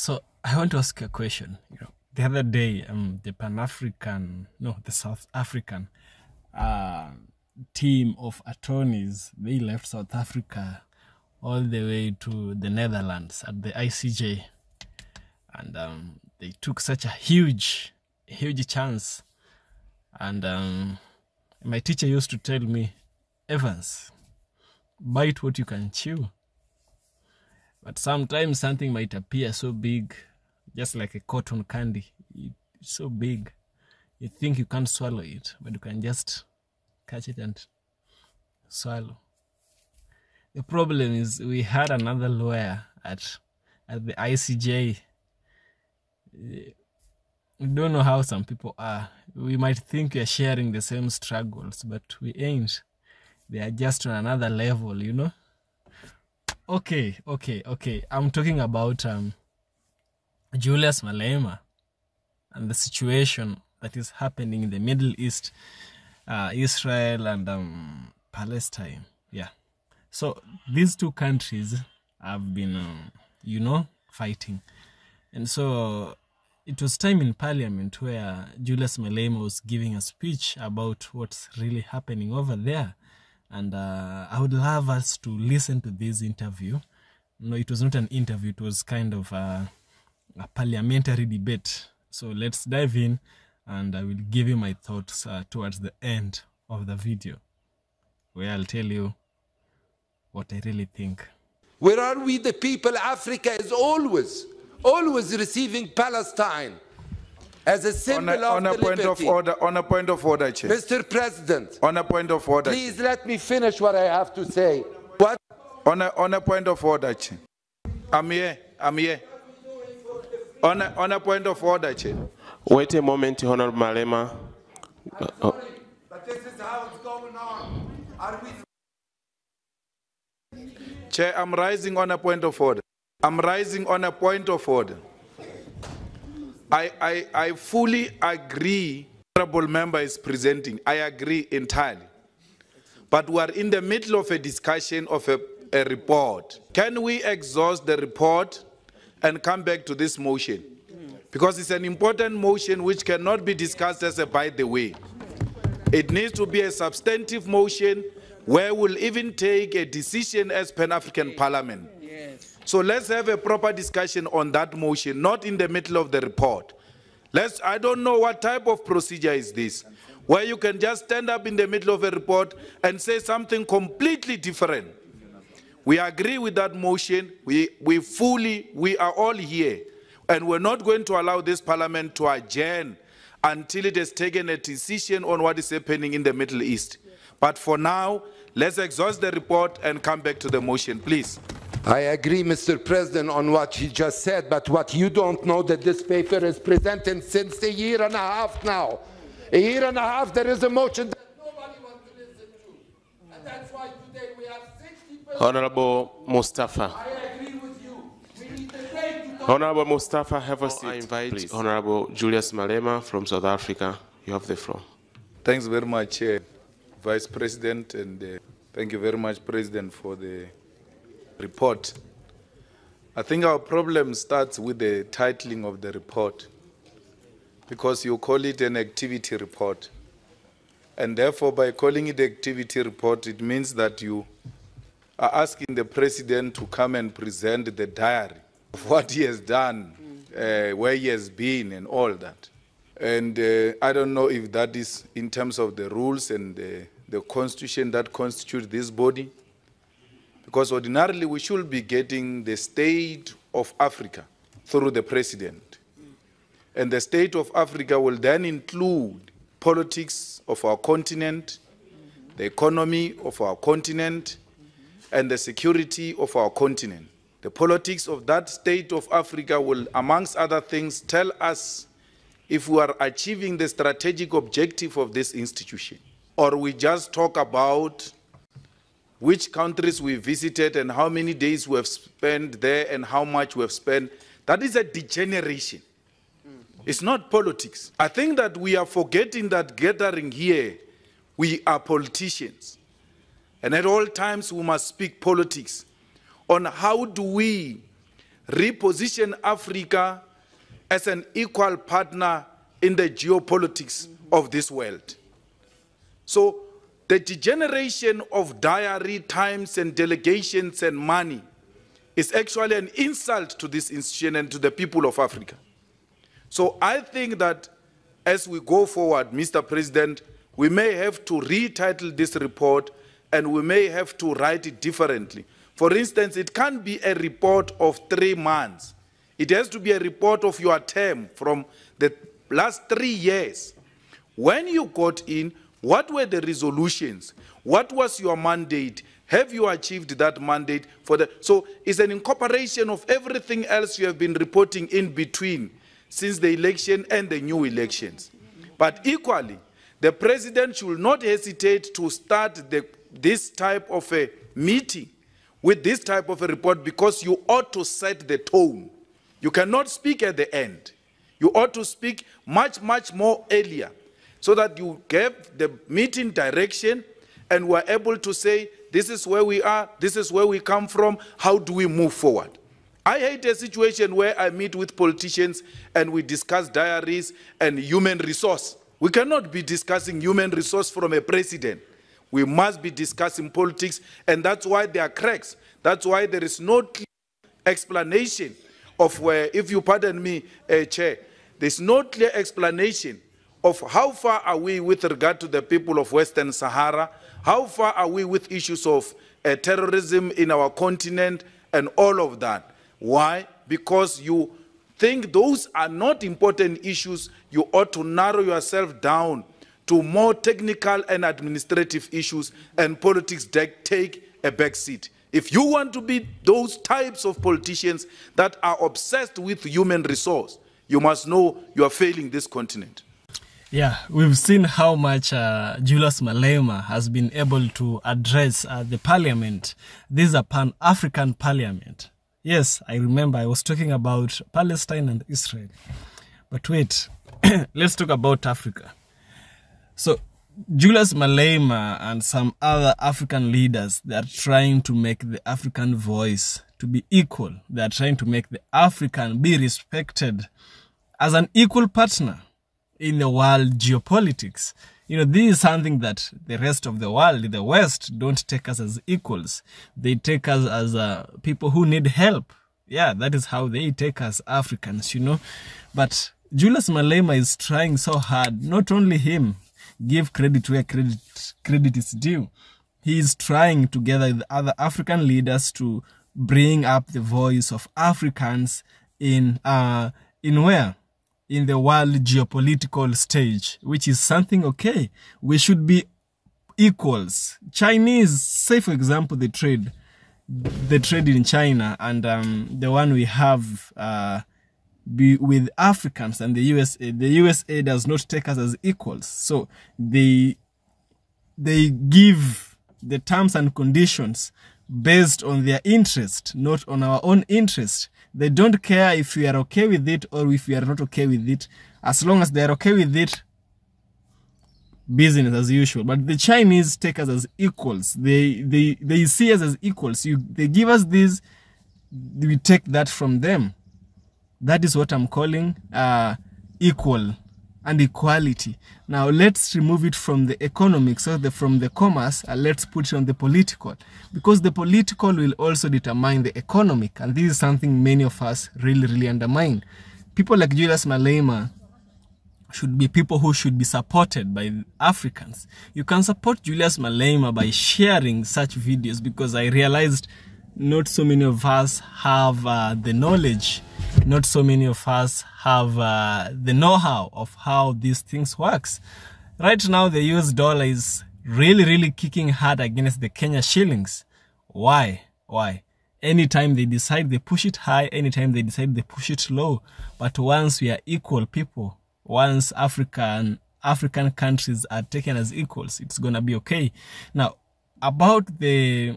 So I want to ask you a question. The other day, the South African team of attorneys, they left South Africa all the way to the Netherlands at the ICJ, and they took such a huge chance. And my teacher used to tell me, Evans, bite what you can chew. But sometimes something might appear so big, just like a cotton candy. It's so big, you think you can't swallow it, but you can just catch it and swallow. The problem is we had another lawyer at the ICJ. We don't know how some people are. We might think we are sharing the same struggles, but we ain't. They are just on another level, Okay. I'm talking about Julius Malema and the situation that is happening in the Middle East, Israel and Palestine. Yeah. So these two countries have been, fighting. And so it was time in Parliament where Julius Malema was giving a speech about what's really happening over there. And I would love us to listen to this interview. No, it was not an interview. It was kind of a parliamentary debate. So let's dive in, and I will give you my thoughts towards the end of the video, where I'll tell you what I really think. Where are we, the people? Africa is always receiving Palestine as a symbol of the liberty. On a point of order, Chair. Mr. President. On a point of order. Please let me finish what I have to say. What? On a point of order, Chair. I'm here. On a point of order, Chair. Wait a moment, Honorable Malema. But this is how it's going on. Are we... Chair, I'm rising on a point of order. I fully agree. Honorable member is presenting. I agree entirely. But we are in the middle of a discussion of a report. Can we exhaust the report and come back to this motion? Because it's an important motion which cannot be discussed as a by the way. It needs to be a substantive motion where we'll even take a decision as Pan-African Parliament. So let's have a proper discussion on that motion, not in the middle of the report. I don't know what type of procedure is this, where you can just stand up in the middle of a report and say something completely different. We agree with that motion. We are all here. And we're not going to allow this parliament to adjourn until it has taken a decision on what is happening in the Middle East. But for now, let's exhaust the report and come back to the motion, please. I agree, Mr. President, on what he just said, but what you don't know that this paper is presented since a year and a half now. A year and a half, there is a motion that nobody wants to listen to. And that's why today we have 60%. Honorable Mustafa. I agree with you. We need the right to talk. Honorable Mustafa, have a seat. I invite please. Honorable Julius Malema from South Africa. You have the floor. Thanks very much, Vice President, and thank you very much, President, for the report. I think our problem starts with the titling of the report, because you call it an activity report. And therefore, by calling it activity report, it means that you are asking the President to come and present the diary of what he has done, where he has been, and all that. And I don't know if that is in terms of the rules and the constitution that constitutes this body, because ordinarily we should be getting the state of Africa through the President. And the state of Africa will then include politics of our continent, the economy of our continent, and the security of our continent. The politics of that state of Africa will, amongst other things, tell us if we are achieving the strategic objective of this institution, or we just talk about which countries we visited and how many days we have spent there and how much we have spent. That is a degeneration. It's not politics. I think that we are forgetting that gathering here, we are politicians. And at all times we must speak politics on how do we reposition Africa as an equal partner in the geopolitics of this world. So the degeneration of diary times and delegations and money is actually an insult to this institution and to the people of Africa. So I think that as we go forward, Mr. President, we may have to retitle this report and we may have to write it differently. For instance, it can't be a report of 3 months. It has to be a report of your term from the last 3 years. When you got in, what were the resolutions? What was your mandate? Have you achieved that mandate? So it's an incorporation of everything else you have been reporting in between since the election and the new elections. But equally, the president should not hesitate to start this type of a meeting with this type of a report, because you ought to set the tone. You cannot speak at the end. You ought to speak much, much more earlier, so that you gave the meeting direction and were able to say, this is where we are, this is where we come from, how do we move forward? I hate a situation where I meet with politicians and we discuss diaries and human resource. We cannot be discussing human resource from a president. We must be discussing politics, and that's why there are cracks. That's why there is no clear explanation of where, if you pardon me, Chair, there's no clear explanation of how far are we with regard to the people of Western Sahara, how far are we with issues of terrorism in our continent and all of that. Why? Because you think those are not important issues. You ought to narrow yourself down to more technical and administrative issues, and politics take a back seat. If you want to be those types of politicians that are obsessed with human resource, you must know you are failing this continent. Yeah, we've seen how much Julius Malema has been able to address the parliament. This is a Pan-African parliament. Yes, I remember I was talking about Palestine and Israel. But wait, let's talk about Africa. So, Julius Malema and some other African leaders, they are trying to make the African voice to be equal. They are trying to make the African be respected as an equal partner in the world geopolitics. You know, this is something that the rest of the world, the West, don't take us as equals. They take us as people who need help. Yeah, that is how they take us Africans, you know. But Julius Malema is trying so hard, not only him, give credit where credit is due. He is trying together with other African leaders to bring up the voice of Africans in where? In the world geopolitical stage, which is something okay. We should be equals. Chinese, say for example, the trade in China and the one we have with Africans and the USA. The USA does not take us as equals. So they give the terms and conditions based on their interest, not on our own interest. They don't care if we are okay with it or if we are not okay with it. As long as they are okay with it, business as usual. But the Chinese take us as equals. They see us as equals. They give us this, we take that from them. That is what I'm calling equal and equality. Now let's remove it from the economics, so from the commerce, let's put it on the political. Because the political will also determine the economic, and this is something many of us really undermine. People like Julius Malema should be people who should be supported by Africans. You can support Julius Malema by sharing such videos, because I realized not so many of us have the knowledge. Not so many of us have the know-how of how these things works. Right now, the US dollar is really kicking hard against the Kenya shillings. Why? Anytime they decide, they push it high. Anytime they decide, they push it low. But once we are equal people, once African countries are taken as equals, it's gonna be okay. Now, about the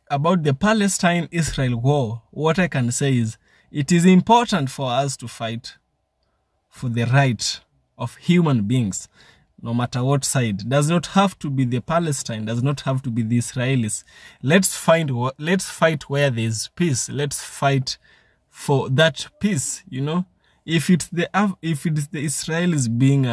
Palestine-Israel war, what I can say is, it is important for us to fight for the right of human beings, no matter what side. It does not have to be the Palestine, does not have to be the Israelis. Let's fight where there is peace. Let's fight for that peace, you know. If it's the Israelis being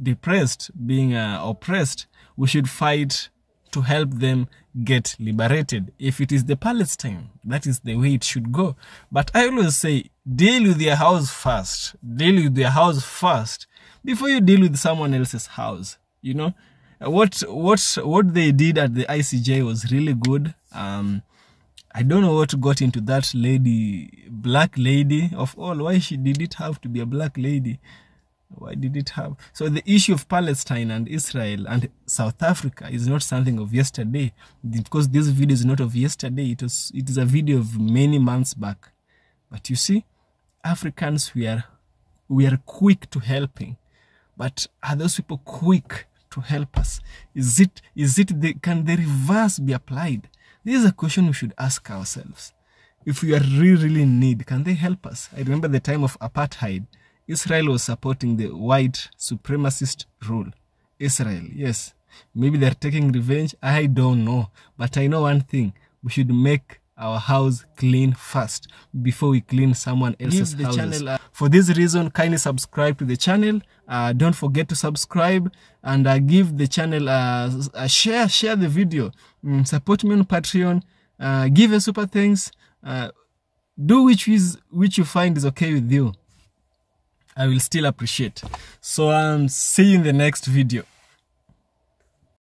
depressed, being oppressed, we should fight to help them get liberated. If it is the Palestine, that is the way it should go. But I always say, deal with your house first. Deal with your house first before you deal with someone else's house. You know, what they did at the ICJ was really good. I don't know what got into that lady, black lady of all. Why did it have to be a black lady? Why did it have? So the issue of Palestine and Israel and South Africa is not something of yesterday, because this video is not of yesterday. It is a video of many months back. But you see, Africans, we are quick to helping, but are those people quick to help us? Can the reverse be applied? This is a question we should ask ourselves. If we are really in need, can they help us? I remember the time of apartheid. Israel was supporting the white supremacist rule. Israel, yes. Maybe they're taking revenge. I don't know. But I know one thing. We should make our house clean first before we clean someone else's house. Channel, for this reason, kindly subscribe to the channel. Don't forget to subscribe and give the channel a share. Share the video. Support me on Patreon. Give a super thanks. Do which you find is okay with you. I will still appreciate. So see you in the next video.